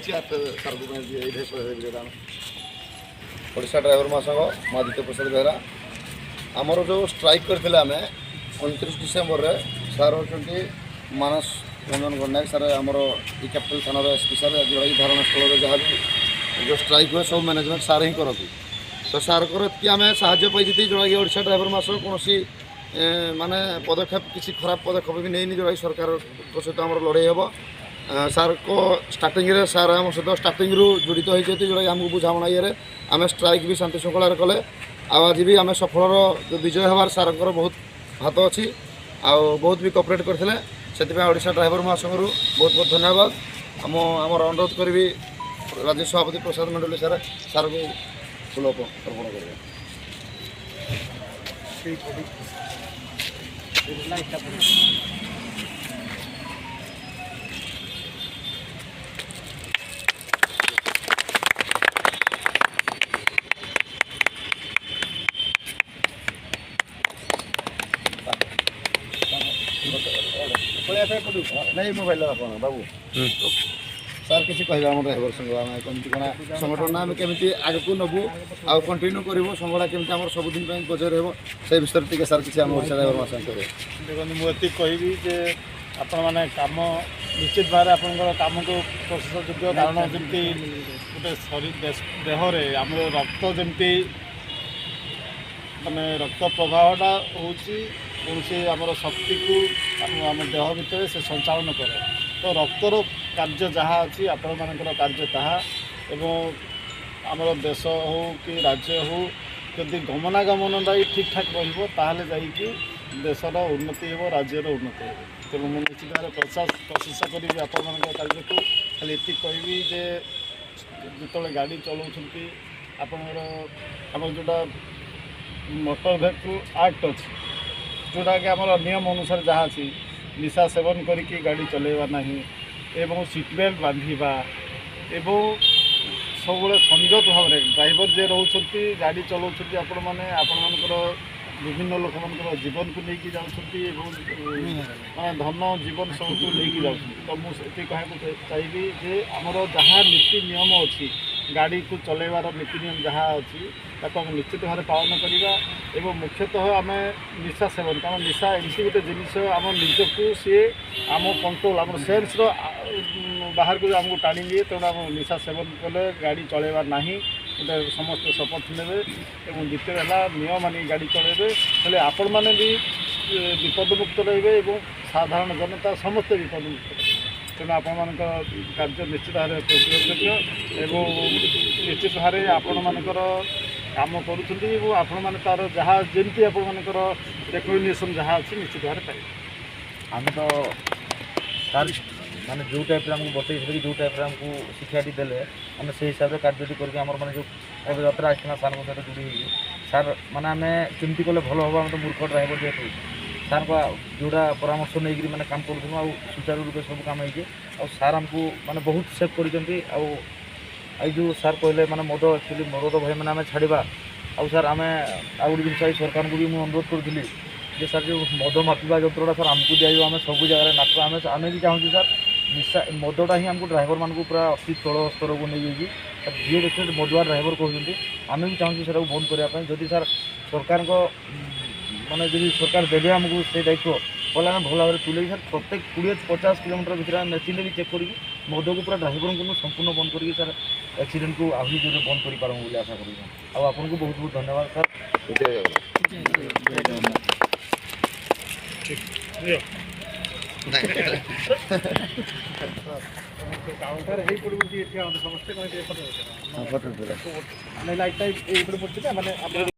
କିଛି ଓଡ଼ିଶା ଡ୍ରାଇଭର ମହାସଂଘ ଆଦିତ୍ୟ ପ୍ରସାଦ ବେହେରା ଆମର ଯେଉଁ ଷ୍ଟ୍ରାଇକ୍ କରିଥିଲେ ଆମେ 29 ଡିସେମ୍ବରରେ ସାର୍ ହେଉଛନ୍ତି ମାନସ ରଞ୍ଜନ ଗଣ୍ଡନାୟକ ସାର୍ ଆମର ଇ କ୍ୟାପିଟାଲ ଥାନାର ଏସ୍ପି ସାର୍ ଯେଉଁଟାକି ଧାରଣାସ୍ଥଳରେ ଯାହା ବି ଯେଉଁ ଷ୍ଟ୍ରାଇକ୍ ହୁଏ ସବୁ ମ୍ୟାନେଜମେଣ୍ଟ ସାର୍ ହିଁ କରନ୍ତି। ତ ସାର୍ଙ୍କର ଏତିକି ଆମେ ସାହାଯ୍ୟ ପାଇଛି ଯେଉଁଟାକି ଓଡ଼ିଶା ଡ୍ରାଇଭର ମହାସଂଘ କୌଣସି ମାନେ ପଦକ୍ଷେପ କିଛି ଖରାପ ପଦକ୍ଷେପ ବି ନେଇନି ଯେଉଁଟାକି ସରକାରଙ୍କ ସହିତ ଆମର ଲଢ଼େଇ ହେବ। ସାର୍ଙ୍କ ଷ୍ଟାର୍ଟିଂରେ ସାର୍ ଆମ ସହିତ ଷ୍ଟାର୍ଟିଂରୁ ଜଡ଼ିତ ହୋଇଛନ୍ତି ଯେଉଁଟାକି ଆମକୁ ବୁଝାମଣା ଇଏରେ ଆମେ ଷ୍ଟ୍ରାଇକ୍ ବି ଶାନ୍ତି ଶୃଙ୍ଖଳାରେ କଲେ ଆଉ ଆଜି ବି ଆମେ ସଫଳର ବିଜୟ ହେବାର ସାର୍ଙ୍କର ବହୁତ ହାତ ଅଛି ଆଉ ବହୁତ ବି କୋଅପରେଟ୍ କରିଥିଲେ। ସେଥିପାଇଁ ଓଡ଼ିଶା ଡ୍ରାଇଭର ମହାସଂଘରୁ ବହୁତ ବହୁତ ଧନ୍ୟବାଦ। ଆମର ଅନୁରୋଧ କରିବି ରାଜ୍ୟ ସଭାପତି ପ୍ରସାଦ ମଣ୍ଡଳୀ ସାର୍ଙ୍କୁ ଫୁଲ ଅର୍ପଣ କରିବେ। नहीं मोबाइल बाबू सार किसी कह ड्राइवर संघ आम कमी कण संगठन आम केमी आग को नबू आ कंटिन्यू करूँ संघटा केमी आम सबुदिन बजाय रहा से विषय टी सार किसी आम ओडिशा ड्राइवर महासंघ करें। देखो मुझे कहबी जे आपण मैंने कम निश्चित भाव में आप कम को प्रशंसा योग्य कारण जमी गोटे शरीर देहरे आम रक्त जमी माने रक्त प्रभावटा हूँ कौन से आम शक्ति को आम देह भितर से संचालन करे। तो रक्तर कार्य जहाँ अच्छी आपण मानकर कार्य ताहा एवं आमर देश हो कि राज्य हो जदि गमनागमनटा ठीक ठाक रहा जाकि देशर उन्नति हो राज्यर उन्नति हो। तेणु मुझे निश्चित भाव प्रशंसा करी आपण मान कार्य को खाली ये कहबी जे जो गाड़ी चलाउछंती आपणकर आम जोटा मोटर भेहिकल एक्ट अच्छी जोटा कि आम नियम अनुसार जहाँ अच्छी निशा सेवन करिकी गाड़ी चलेवा नहीं एवं सीट बेल्ट बांधिबा एवं सब संयत भाव में ड्राइवर जे रोचंती गाड़ी चलाउछंती आपण माने विभिन्न लोक मान जीवन को लेकिन जाऊँगी माने धन जीवन सब को लेकिन जाऊँगी। तो मुझे कहना चाहिए जे आमर जहाँ नीति नियम अच्छी गाड़ी को चलेबार नीति नियम जहाँ अच्छी ताको निश्चित भाव पालन करवा एवं मुख्यतः आम निशा सेवन कारण निशा एमती गोटे जिनस आम निजक सी आम कंट्रोल आम सेन्स बाहर को आमको टाणी दिए। तेणु आम निशा सेवन कले गाड़ी चलेबार ना गोटे समस्त शपथ ने और द्वितीय है नियम मानी गाड़ी चलेबे हेले आपण मैंने भी विपदमुक्त रे और साधारण जनता समस्ते विपदमुक्त रे। तेणु आपण मान कार्य निश्चित भाव में प्रशंसनीय एवं निश्चित भाव में आपण मानकर काम करूँ आपण मैंने तार जहाँ जमी आपण मानकर रेकग्निशन जहाँ अच्छी निश्चित भाव में पाइबे। आम तो सार माने जो टाइप आमको बतई जो टाइप आमको शिक्षाटी देले आम से हिसाब से कार्यटी करके आम मैंने जो यात्रा आसना सार सहित जोड़ी सार माने आम केमती कले भल हम आम तो मूर्ख ड्राइवर जेहतु सार का जोड़ा परामर्श नहीं मैंने काम करूँ आ सुचारू रूप सब कम हो सार आमको माने बहुत सेव कर जो सार कहले माने मद एक्चुअली मद भाई मैंने आम छाड़ा आउ सार आम आ गोटे जिन सरकार को भी मुझे अनुरोध करी जे सार जो मद मापिवा यंत्रटा सार आमको दिया आम सब जगह नाप आम भी चाहूँ सार निशा मदटा ही आमको ड्राइवर मान पूरा अति तल स्तर को नहीं जाइए जी देखते मदुआ ड्राइवर कहते आम भी चाहूँ से बंद करने जदि सार सरकार माने जब सरकार देवे आमको से दायित्व बोले आम भल भाव तुले सार प्रत्येक 20-50 किलोमीटर भर मेसीन भी चेक करी मद को पूरा ड्राइवर को संपूर्ण बंद करके सार एक्सीडेंट को आहरी जो बंद कर पारमु बोली आशा करूँ। आपको बहुत बहुत धन्यवाद सार। समस्ते लाइट पड़े